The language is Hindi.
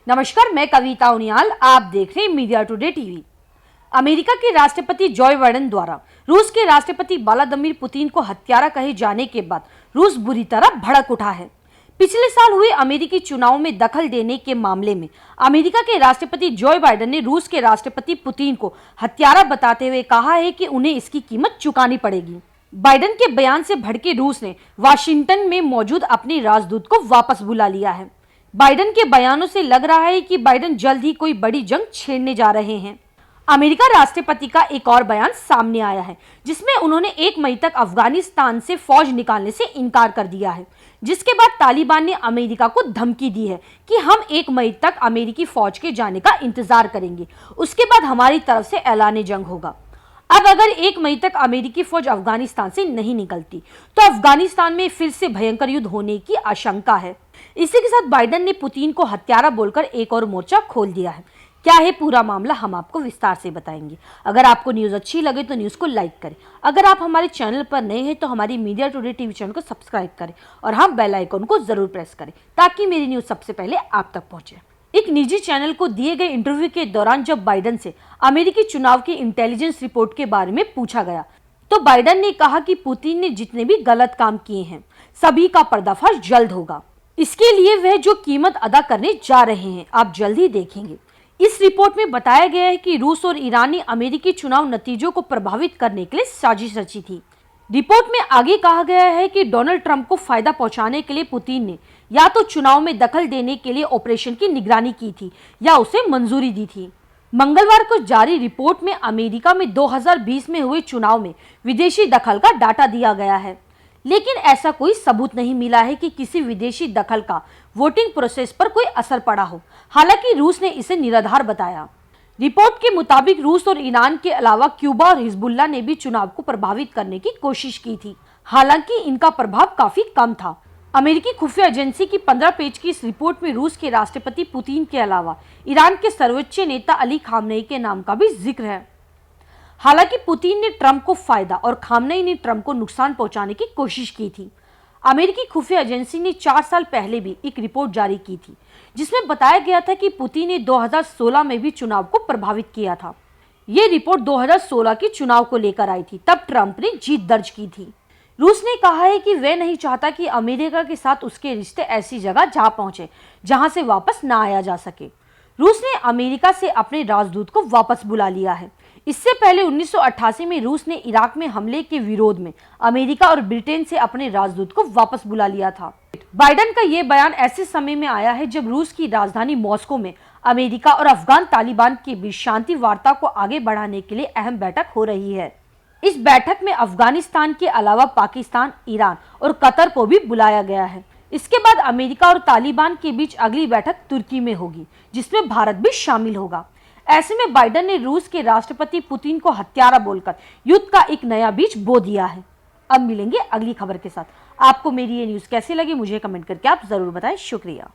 नमस्कार, मैं कविता उनियाल। आप देख रहे हैं मीडिया टुडे टीवी। अमेरिका के राष्ट्रपति जो बाइडेन द्वारा रूस के राष्ट्रपति व्लादिमीर पुतिन को हत्यारा कहे जाने के बाद रूस बुरी तरह भड़क उठा है। पिछले साल हुए अमेरिकी चुनाव में दखल देने के मामले में अमेरिका के राष्ट्रपति जो बाइडेन ने रूस के राष्ट्रपति पुतिन को हत्यारा बताते हुए कहा है कि उन्हें इसकी कीमत चुकानी पड़ेगी। बाइडेन के बयान से भड़के रूस ने वाशिंगटन में मौजूद अपने राजदूत को वापस बुला लिया है। बाइडेन के बयानों से लग रहा है कि बाइडेन जल्द ही कोई बड़ी जंग छेड़ने जा रहे हैं। अमेरिका राष्ट्रपति का एक और बयान सामने आया है, जिसमें उन्होंने 1 मई तक अफगानिस्तान से फौज निकालने से इनकार कर दिया है, जिसके बाद तालिबान ने अमेरिका को धमकी दी है कि हम 1 मई तक अमेरिकी फौज के जाने का इंतजार करेंगे, उसके बाद हमारी तरफ से ऐलान जंग होगा। अब अगर 1 मई तक अमेरिकी फौज अफगानिस्तान से नहीं निकलती तो अफगानिस्तान में फिर से भयंकर युद्ध होने की आशंका है। इसी के साथ बाइडेन ने पुतिन को हत्यारा बोलकर एक और मोर्चा खोल दिया है। क्या है पूरा मामला, हम आपको विस्तार से बताएंगे। अगर आपको न्यूज अच्छी लगे तो न्यूज को लाइक करें। अगर आप हमारे चैनल पर नए हैं तो हमारी मीडिया टुडे टीवी चैनल को सब्सक्राइब करें और हाँ, बेल आइकन को जरूर प्रेस करें ताकि मेरी न्यूज सबसे पहले आप तक पहुंचे। एक निजी चैनल को दिए गए इंटरव्यू के दौरान जब बाइडेन से अमेरिकी चुनाव की इंटेलिजेंस रिपोर्ट के बारे में पूछा गया तो बाइडेन ने कहा कि पुतिन ने जितने भी गलत काम किए हैं सभी का पर्दाफाश जल्द होगा। इसके लिए वह जो कीमत अदा करने जा रहे हैं आप जल्द ही देखेंगे। इस रिपोर्ट में बताया गया है कि रूस और ईरान ने अमेरिकी चुनाव नतीजों को प्रभावित करने के लिए साजिश रची थी। रिपोर्ट में आगे कहा गया है कि डोनाल्ड ट्रंप को फायदा पहुंचाने के लिए पुतिन ने या तो चुनाव में दखल देने के लिए ऑपरेशन की निगरानी की थी या उसे मंजूरी दी थी। मंगलवार को जारी रिपोर्ट में अमेरिका में 2020 में हुए चुनाव में विदेशी दखल का डाटा दिया गया है, लेकिन ऐसा कोई सबूत नहीं मिला है कि किसी विदेशी दखल का वोटिंग प्रोसेस पर कोई असर पड़ा हो। हालांकि रूस ने इसे निराधार बताया। रिपोर्ट के मुताबिक रूस और ईरान के अलावा क्यूबा और हिजबुल्लाह ने भी चुनाव को प्रभावित करने की कोशिश की थी, हालांकि इनका प्रभाव काफी कम था। अमेरिकी खुफिया एजेंसी की 15 पेज की इस रिपोर्ट में रूस के राष्ट्रपति पुतिन के अलावा ईरान के सर्वोच्च नेता अली खामनेई के नाम का भी जिक्र है। हालांकि पुतिन ने ट्रंप को फायदा और खामनेई ने ट्रंप को नुकसान पहुंचाने की कोशिश की थी। अमेरिकी खुफिया एजेंसी ने 4 साल पहले भी एक रिपोर्ट जारी की थी, जिसमें बताया गया था कि पुतिन ने 2016 में भी चुनाव को प्रभावित किया था। ये रिपोर्ट 2016 के चुनाव को लेकर आई थी, तब ट्रंप ने जीत दर्ज की थी। रूस ने कहा है कि वह नहीं चाहता कि अमेरिका के साथ उसके रिश्ते ऐसी जगह जा पहुंचे जहां से वापस ना आया जा सके। रूस ने अमेरिका से अपने राजदूत को वापस बुला लिया है। इससे पहले 1988 में रूस ने इराक में हमले के विरोध में अमेरिका और ब्रिटेन से अपने राजदूत को वापस बुला लिया था। बाइडेन का ये बयान ऐसे समय में आया है जब रूस की राजधानी मॉस्को में अमेरिका और अफगान तालिबान के बीच शांति वार्ता को आगे बढ़ाने के लिए अहम बैठक हो रही है। इस बैठक में अफगानिस्तान के अलावा पाकिस्तान, ईरान और कतर को भी बुलाया गया है। इसके बाद अमेरिका और तालिबान के बीच अगली बैठक तुर्की में होगी, जिसमें भारत भी शामिल होगा। ऐसे में बाइडेन ने रूस के राष्ट्रपति पुतिन को हत्यारा बोलकर युद्ध का एक नया बीज बो दिया है। अब मिलेंगे अगली खबर के साथ। आपको मेरी ये न्यूज़ कैसी लगी मुझे कमेंट करके आप जरूर बताएं। शुक्रिया।